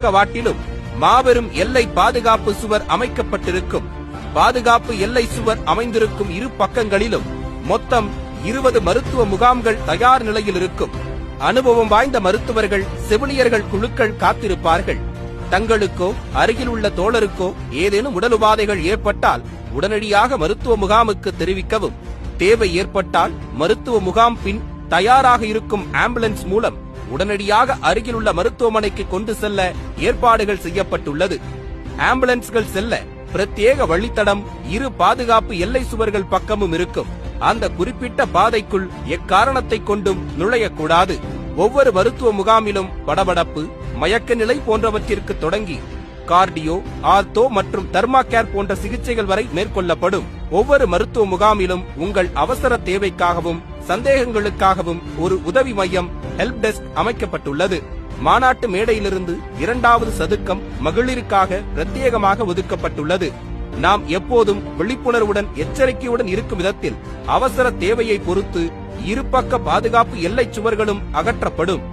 பக்கவாட்டிலும் மாபெரும் எல்லை பாதுகாப்பு சுவர் அமைக்கப்பட்டிருக்கும். பாதுகாப்பு எல்லை சுவர் அமைந்திருக்கும் இரு பக்கங்களிலும் மொத்தம் 20 மருத்துவ முகாம்கள் தயார் நிலையில் இருக்கும். அனுபவம் வாய்ந்த மருத்துவர்கள், செவிலியர்கள் குழுக்கள் காத்திருப்பார்கள். தங்களுக்கோ அருகில் உள்ள தோழருக்கோ ஏதேனும் உடல் உபாதைகள் ஏற்பட்டால் உடனடியாக மருத்துவ முகாமுக்கு தெரிவிக்கவும். தேவை ஏற்பட்டால் மருத்துவ முகாம் பின் தயாராக இருக்கும் ஆம்புலன்ஸ் மூலம் உடனடியாக அருகில் உள்ள மருத்துவமனைக்கு கொண்டு செல்ல ஏற்பாடுகள் செய்யப்பட்டுள்ளது. ஆம்புலன்ஸ்கள் செல்ல பிரத்யேக வழித்தடம் இரு பாதுகாப்பு எல்லை சுவர்கள் பக்கமும் இருக்கும். அந்த குறிப்பிட்ட பாதைக்குள் எக்காரணத்தை கொண்டும் நுழையக்கூடாது. ஒவ்வொரு மருத்துவ முகாமிலும் படபடப்பு, மயக்க நிலை போன்றவற்றிற்கு தொடங்கி கார்டியோ, ஆர்த்தோ மற்றும் தெர்மாகேர் போன்ற சிகிச்சைகள் வரை மேற்கொள்ளப்படும். ஒவ்வொரு மருத்துவ முகாமிலும் உங்கள் அவசர தேவைக்காகவும் சந்தேகங்களுக்காகவும் ஒரு உதவி மையம் ஹெல்ப் டெஸ்க் அமைக்கப்பட்டுள்ளது. மாநாட்டு மேடையிலிருந்து 2வது சதுக்கம் மகளிருக்காக பிரத்யேகமாக ஒதுக்கப்பட்டுள்ளது. நாம் எப்போதும் விழிப்புணர்வுடன் எச்சரிக்கையுடன் இருக்கும் விதத்தில் அவசர தேவையை பொறுத்து இருபக்க பாதுகாப்பு எல்லை சுவர்களும் அகற்றப்படும்.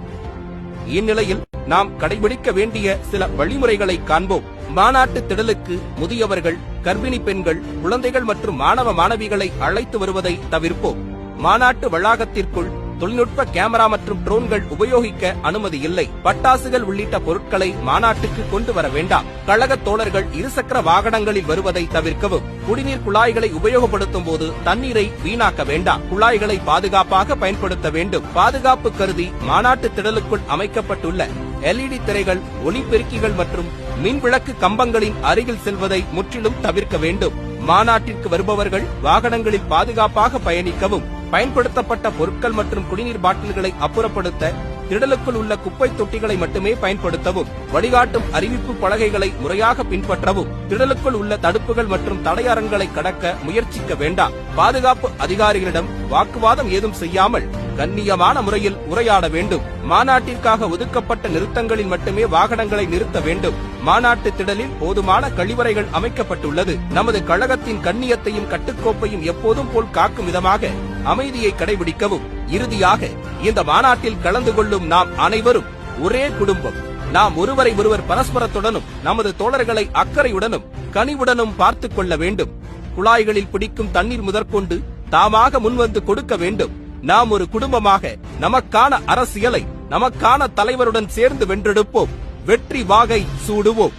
இந்நிலையில் நாம் கடைபிடிக்க வேண்டிய சில வழிமுறைகளை காண்போம். மாநாட்டு திடலுக்கு முதியவர்கள், கர்ப்பிணி பெண்கள், குழந்தைகள் மற்றும் மாணவ மாணவிகளை அழைத்து வருவதை தவிர்ப்போம். மாநாட்டு வளாகத்திற்குள் தொழில்நுட்ப கேமரா மற்றும் ட்ரோன்கள் உபயோகிக்க அனுமதி இல்லை. பட்டாசுகள் உள்ளிட்ட பொருட்களை மாநாட்டுக்கு கொண்டு வர வேண்டாம். கழக தோழர்கள் இருசக்கர வாகனங்களில் வருவதை தவிர்க்கவும். குடிநீர் குழாய்களை உபயோகப்படுத்தும் போது தண்ணீரை வீணாக்க வேண்டாம். குழாய்களை பாதுகாப்பாக பயன்படுத்த வேண்டும். பாதுகாப்பு கருதி மாநாட்டு திடலுக்குள் அமைக்கப்பட்டுள்ள LED திரைகள், ஒளிபெருக்கிகள் மற்றும் மின்விளக்கு கம்பங்களின் அருகில் செல்வதை முற்றிலும் தவிர்க்க வேண்டும். மாநாட்டிற்கு வருபவர்கள் வாகனங்களில் பாதுகாப்பாக பயணிக்கவும். பயன்படுத்தப்பட்ட பொருட்கள் மற்றும் குடிநீர் பாட்டில்களை அப்புறப்படுத்த திடலுக்குள் உள்ள குப்பை தொட்டிகளை மட்டுமே பயன்படுத்தவும். வழிகாட்டும் அறிவிப்பு பலகைகளை முறையாக பின்பற்றவும். திடலுக்குள் உள்ள தடுப்புகள் மற்றும் தடையரங்களை கடக்க முயற்சிக்க வேண்டாம். பாதுகாப்பு அதிகாரிகளிடம் வாக்குவாதம் ஏதும் செய்யாமல் கண்ணியமான முறையில் உரையாட வேண்டும். மாநாட்டிற்காக ஒதுக்கப்பட்ட நிறுத்தங்களில் மட்டுமே வாகனங்களை நிறுத்த வேண்டும். மாநாட்டு திடலில் போதுமான கழிவறைகள் அமைக்கப்பட்டுள்ளது. நமது கழகத்தின் கண்ணியத்தையும் கட்டுக்கோப்பையும் எப்போதும் போல் காக்கும் விதமாக அமைதியை கடைபிடிக்கவும். இறுதியாக, இந்த மாநாட்டில் கலந்து கொள்ளும் நாம் அனைவரும் ஒரே குடும்பம். நாம் ஒருவரை ஒருவர் பரஸ்பரத்துடனும் நமது தோழர்களை அக்கறையுடனும் கனிவுடனும் பார்த்துக் கொள்ள வேண்டும். குழாய்களில் பிடிக்கும் தண்ணீர் முதற்கொண்டு தாமாக முன்வந்து கொடுக்க வேண்டும். நாம் ஒரு குடும்பமாக நமக்கான அரசியலை நமக்கான தலைவருடன் சேர்ந்து வென்றெடுப்போம். வெற்றி வாகை சூடுவோம்.